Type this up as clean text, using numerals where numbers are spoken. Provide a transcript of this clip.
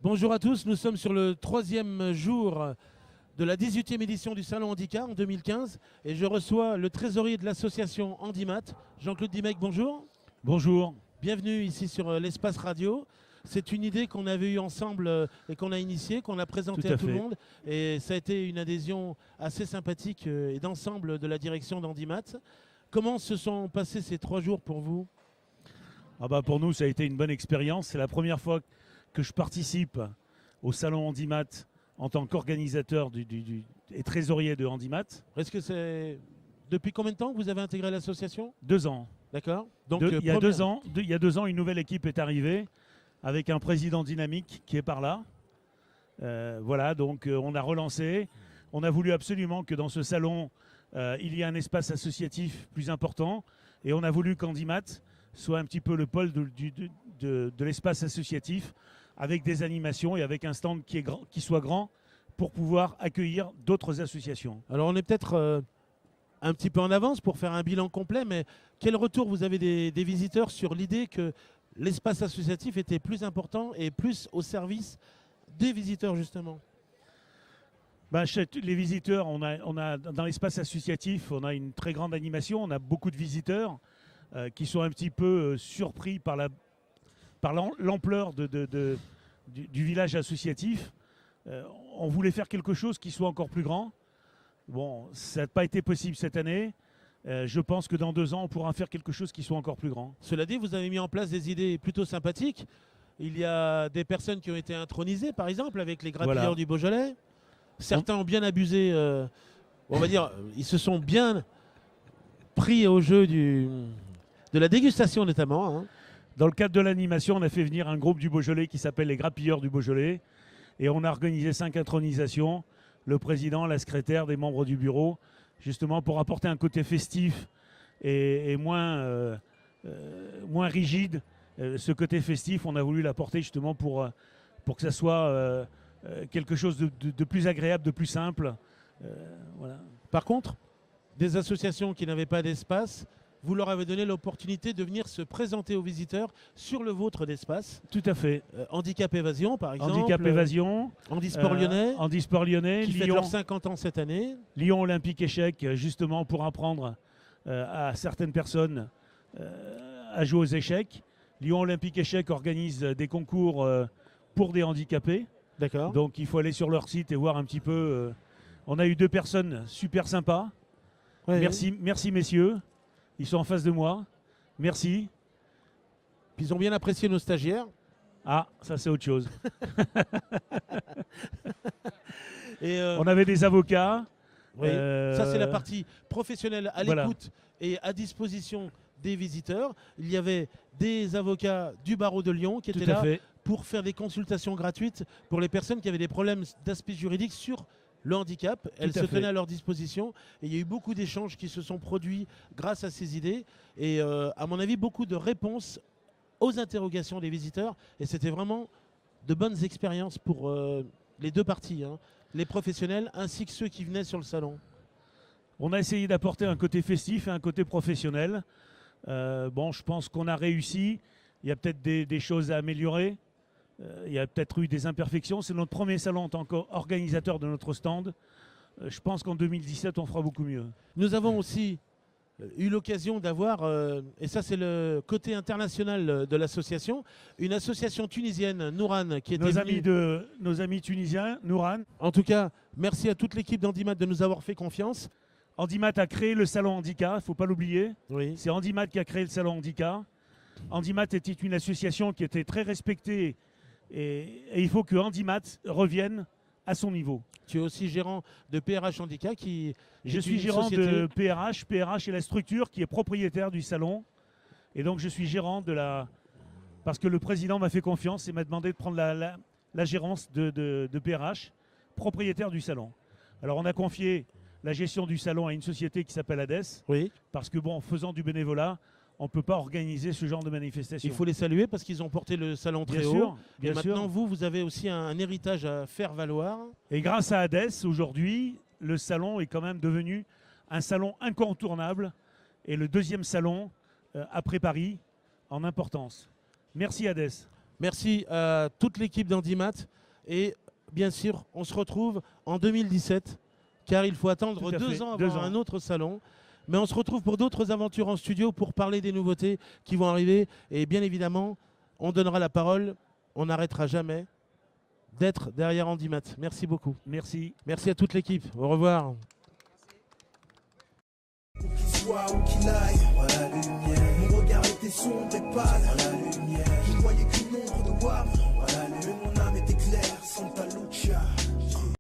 Bonjour à tous, nous sommes sur le 3e jour de la 18e édition du Salon Handicap en 2015 et je reçois le trésorier de l'association Handimat, Jean-Claude Dimec, bonjour. Bonjour. Bienvenue ici sur l'espace radio. C'est une idée qu'on avait eue ensemble et qu'on a initiée, qu'on a présentée à tout le monde. Et ça a été une adhésion assez sympathique et d'ensemble de la direction d'Handimat. Comment se sont passés ces 3 jours pour vous? Pour nous, ça a été une bonne expérience. C'est la première fois que je participe au Salon Handimat en tant qu'organisateur et trésorier de Handimat. Est-ce que c'est... Depuis combien de temps que vous avez intégré l'association? 2 ans. D'accord. Donc il y a 2 ans, une nouvelle équipe est arrivée avec un président dynamique qui est par là. On a relancé. On a voulu absolument que dans ce salon, il y ait un espace associatif plus important. Et on a voulu qu'Handimat soit un petit peu le pôle de l'espace associatif avec des animations et avec un stand qui soit grand pour pouvoir accueillir d'autres associations. Alors on est peut-être un petit peu en avance pour faire un bilan complet, mais quel retour vous avez des visiteurs sur l'idée que l'espace associatif était plus important et plus au service des visiteurs justement? Les visiteurs, on a dans l'espace associatif, on a une très grande animation, on a beaucoup de visiteurs qui sont un petit peu surpris par l'ampleur du village associatif. On voulait faire quelque chose qui soit encore plus grand. Bon, ça n'a pas été possible cette année. Je pense que dans 2 ans, on pourra faire quelque chose qui soit encore plus grand. Cela dit, vous avez mis en place des idées plutôt sympathiques. Il y a des personnes qui ont été intronisées, par exemple, avec les grappilleurs du Beaujolais. Certains ont bien abusé. On va dire, ils se sont bien pris au jeu de la dégustation notamment. Hein. Dans le cadre de l'animation, on a fait venir un groupe du Beaujolais qui s'appelle les Grappilleurs du Beaujolais. Et on a organisé 5 intronisations. Le président, la secrétaire, des membres du bureau, justement pour apporter un côté festif et moins rigide. Ce côté festif, on a voulu l'apporter justement pour que ça soit quelque chose de plus agréable, de plus simple. Voilà. Par contre, des associations qui n'avaient pas d'espace, vous leur avez donné l'opportunité de venir se présenter aux visiteurs sur le vôtre d'espace. Tout à fait. Handicap Évasion, par exemple. Handicap Évasion. Handisport Lyonnais. Handisport Lyonnais. Qui fête leurs 50 ans cette année. Lyon Olympique Échec, justement pour apprendre à certaines personnes à jouer aux échecs. Lyon Olympique Échec organise des concours pour des handicapés. D'accord. Donc il faut aller sur leur site et voir un petit peu. On a eu 2 personnes super sympas. Ouais, merci messieurs. Ils sont en face de moi. Merci. Puis ils ont bien apprécié nos stagiaires. Ah, ça c'est autre chose. On avait des avocats. Oui, ça c'est la partie professionnelle à l'écoute et à disposition des visiteurs. Il y avait des avocats du barreau de Lyon qui étaient là pour faire des consultations gratuites pour les personnes qui avaient des problèmes d'aspect juridique sur le handicap. Elles se tenaient à leur disposition et il y a eu beaucoup d'échanges qui se sont produits grâce à ces idées et à mon avis beaucoup de réponses aux interrogations des visiteurs et c'était vraiment de bonnes expériences pour les 2 parties, hein, les professionnels ainsi que ceux qui venaient sur le salon. On a essayé d'apporter un côté festif et un côté professionnel. Je pense qu'on a réussi. Il y a peut-être des choses à améliorer. Il y a peut-être eu des imperfections. C'est notre premier salon en tant qu'organisateur de notre stand. Je pense qu'en 2017, on fera beaucoup mieux. Nous avons aussi eu l'occasion d'avoir, et ça c'est le côté international de l'association, une association tunisienne, Nouran, qui était nos amis tunisiens, Nouran. En tout cas, merci à toute l'équipe d'Handimat de nous avoir fait confiance. Handimat a créé le salon Handicap, il ne faut pas l'oublier. Oui. C'est Handimat qui a créé le salon Handicap. Handimat était une association qui était très respectée et il faut que Handimat revienne à son niveau. Tu es aussi gérant de PRH Handicap Je suis gérant de PRH. PRH est la structure qui est propriétaire du salon. Et donc je suis gérant parce que le président m'a fait confiance et m'a demandé de prendre la gérance de PRH, propriétaire du salon. Alors on a confié la gestion du salon à une société qui s'appelle Hades. Oui. Parce que en faisant du bénévolat, on ne peut pas organiser ce genre de manifestation. Il faut les saluer parce qu'ils ont porté le salon très haut. Et maintenant, vous avez aussi un héritage à faire valoir. Et grâce à Hades, aujourd'hui, le salon est quand même devenu un salon incontournable et le 2e salon après Paris en importance. Merci Hades. Merci à toute l'équipe d'Handimat. Et bien sûr, on se retrouve en 2017, car il faut attendre 2 ans avant un autre salon. Mais on se retrouve pour d'autres aventures en studio pour parler des nouveautés qui vont arriver. Et bien évidemment, on donnera la parole. On n'arrêtera jamais d'être derrière Handimat. Merci beaucoup. Merci. Merci à toute l'équipe. Au revoir. Où qu'il soit, où qu'il aille, voilà la lumière. Mon regard était sombre et pâle, voilà la lumière. Je ne voyais qu'une ombre de wab, voilà la lumière. Mon âme était claire, sans